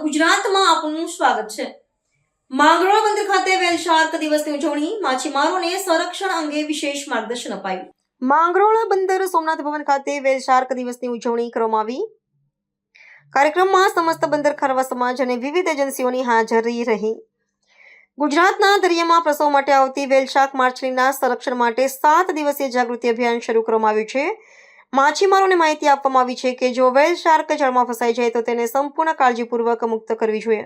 ગુજરાતમાં આપનું સ્વાગત છે। માંગરોળ બંદર ખાતે વેલ શાર્ક દિવસની ઉજવણી, માછીમારોને સંરક્ષણ અંગે વિશેષ માર્ગદર્શન અપાયું। માંગરોળ બંદર સોમનાથ ભવન ખાતે વેલ શાર્ક દિવસની ઉજવણી કરવામાં આવી। કાર્યક્રમમાં સમસ્ત બંદર ખારવા સમાજ અને વિવિધ એજન્સીઓની હાજરી રહી। ગુજરાતના દરિયામાં પ્રસવ માટે આવતી વેલ શાર્ક માછલીના સંરક્ષણ માટે 7 દિવસીય જાગૃતિ અભિયાન શરૂ કરવામાં આવ્યું છે। માછીમારોને માહિતી આપવામાં આવી છે કે જો વેલ શાર્ક જળમાં ફસાઈ જાય તો તેને સંપૂર્ણ કાળજીપૂર્વક મુક્ત કરવી જોઈએ।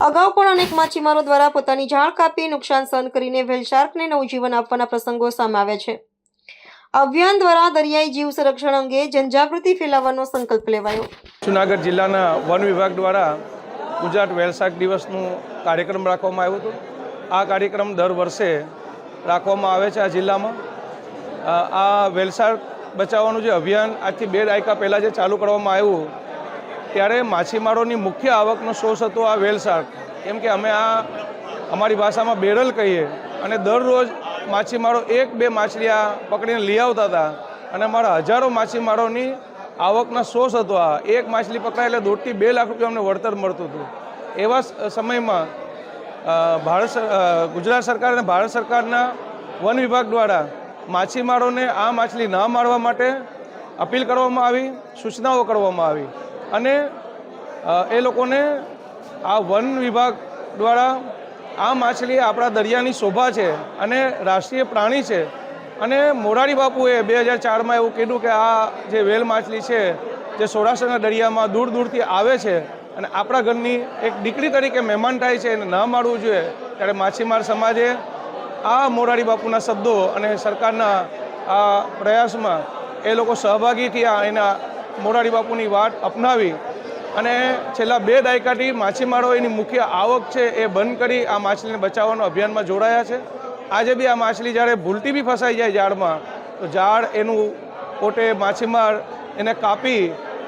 અગાઉ પણ અનેક માછીમારો દ્વારા પોતાની જાળ કાપી નુકસાન સહન કરીને વેલ શાર્કને નવું જીવન આપવાના પ્રસંગો સામે આવ્યા છે। અભિયાન દ્વારા દરિયાઈ જીવ સંરક્ષણ અંગે જનજાગૃતિ ફેલાવવાનો સંકલ્પ લેવાયો। જૂનાગઢ જિલ્લાના વન વિભાગ દ્વારા ગુજરાત વેલ શાર્ક દિવસનું કાર્યક્રમ રાખવામાં આવ્યો હતો। આ કાર્યક્રમ દર વર્ષે રાખવામાં આવે છે। આ જિલ્લામાં આ વેલ શાર્ક બચાવવાનું જે અભિયાન આજથી 2 દાયકા પહેલાં જે ચાલુ કરવામાં આવ્યું ત્યારે માછીમારોની મુખ્ય આવકનો સોર્સ હતો આ વેલ શાર્ક। કેમ કે અમે આ અમારી ભાષામાં બેરલ કહીએ અને દરરોજ માછીમારો 1-2 માછલી આ પકડીને લઈ આવતા હતા અને અમારા હજારો માછીમારોની આવકના સોર્સ હતો આ। એક માછલી પકડાય એટલે 1.5 થી 2 લાખ રૂપિયા અમને વળતર મળતું હતું। એવા સમયમાં ગુજરાત સરકાર અને ભારત સરકારના વન વિભાગ દ્વારા માછીમારોને આ માછલી ન મારવા માટે અપીલ કરવામાં આવી, સૂચનાઓ કરવામાં આવી અને એ લોકોને આ વન વિભાગ દ્વારા આ માછલી આપણા દરિયાની શોભા છે અને રાષ્ટ્રીય પ્રાણી છે અને મોરારી બાપુએ 2004માં એવું કીધું કે આ જે વેલ માછલી છે જે સૌરાષ્ટ્રના દરિયામાં દૂર દૂરથી આવે છે અને આપણા ઘરની એક દીકરી તરીકે મહેમાન થાય છે એને ન મારવું જોઈએ। ત્યારે માછીમાર સમાજે આ મોરારી બાપુના શબ્દો અને સરકારના આ પ્રયાસમાં એ લોકો સહભાગી થયા, એના મોરારી બાપુની વાત અપનાવી અને છેલ્લા 2 દાયકાથી માછીમારો એની મુખ્ય આવક છે એ બંધ કરી આ માછલીને બચાવવાનો અભિયાનમાં જોડાયા છે। આજે બી આ માછલી જ્યારે ભૂલથી બી ફસાઈ જાય ઝાડમાં તો ઝાડ એનું પોતે માછીમાર એને કાપી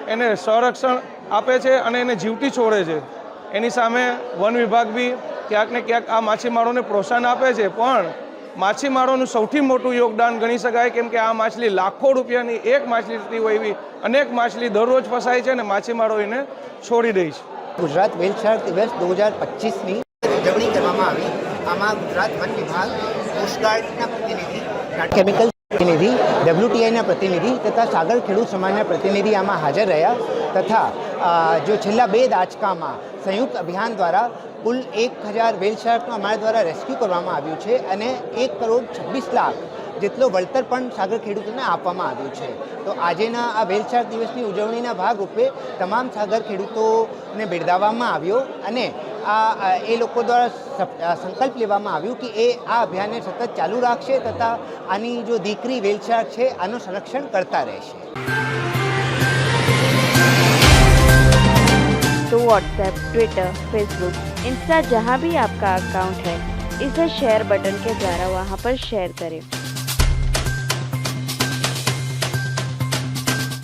એને સંરક્ષણ આપે છે અને એને જીવતી છોડે છે। એની સામે વન વિભાગ બી ક્યાંક ને ક્યાંક આ માછીમારોને પ્રોત્સાહન આપે છે, પણ માછીમારોનું સૌથી મોટું યોગદાન ગણી શકાય કેમ કે આ માછલી લાખો રૂપિયાની એક માછલી હોય એવી અનેક માછલી દરરોજ ફસાય છે અને માછીમારો એને છોડી દે છે। ગુજરાત વેલ શાર્ક દિવસ 2025ની ઉજવણી કરવામાં આવી। આમાં ગુજરાત વન વિભાગ, કોસ્ટગાર્ડના પ્રતિનિધિ, કેમિકલ પ્રતિનિધિ, WTIના પ્રતિનિધિ તથા સાગર ખેડૂત સમાજના પ્રતિનિધિ આમાં હાજર રહ્યા તથા જો છેલ્લા 2 દાયકામાં સંયુક્ત અભિયાન દ્વારા કુલ 1000 વેલ શાર્કનું અમારા દ્વારા રેસ્ક્યુ કરવામાં આવ્યું છે અને 1,26,00,000 જેટલો વળતર પણ સાગર ખેડૂતોને આપવામાં આવ્યું છે। તો આજેના આ વેલ શાર્ક દિવસની ઉજવણીના ભાગરૂપે તમામ સાગર ખેડૂતોને બિરદાવવામાં આવ્યો અને એ લોકો દ્વારા સંકલ્પ લેવામાં આવ્યું કે એ આ અભિયાનને સતત ચાલુ રાખશે તથા આની જો દીકરી વેલ શાર્ક છે આનું સંરક્ષણ કરતા રહેશે। तो व्हाट्सएप, ट्विटर, फेसबुक, इंस्टा जहाँ भी आपका अकाउंट है इसे शेयर बटन के द्वारा वहाँ पर शेयर करें।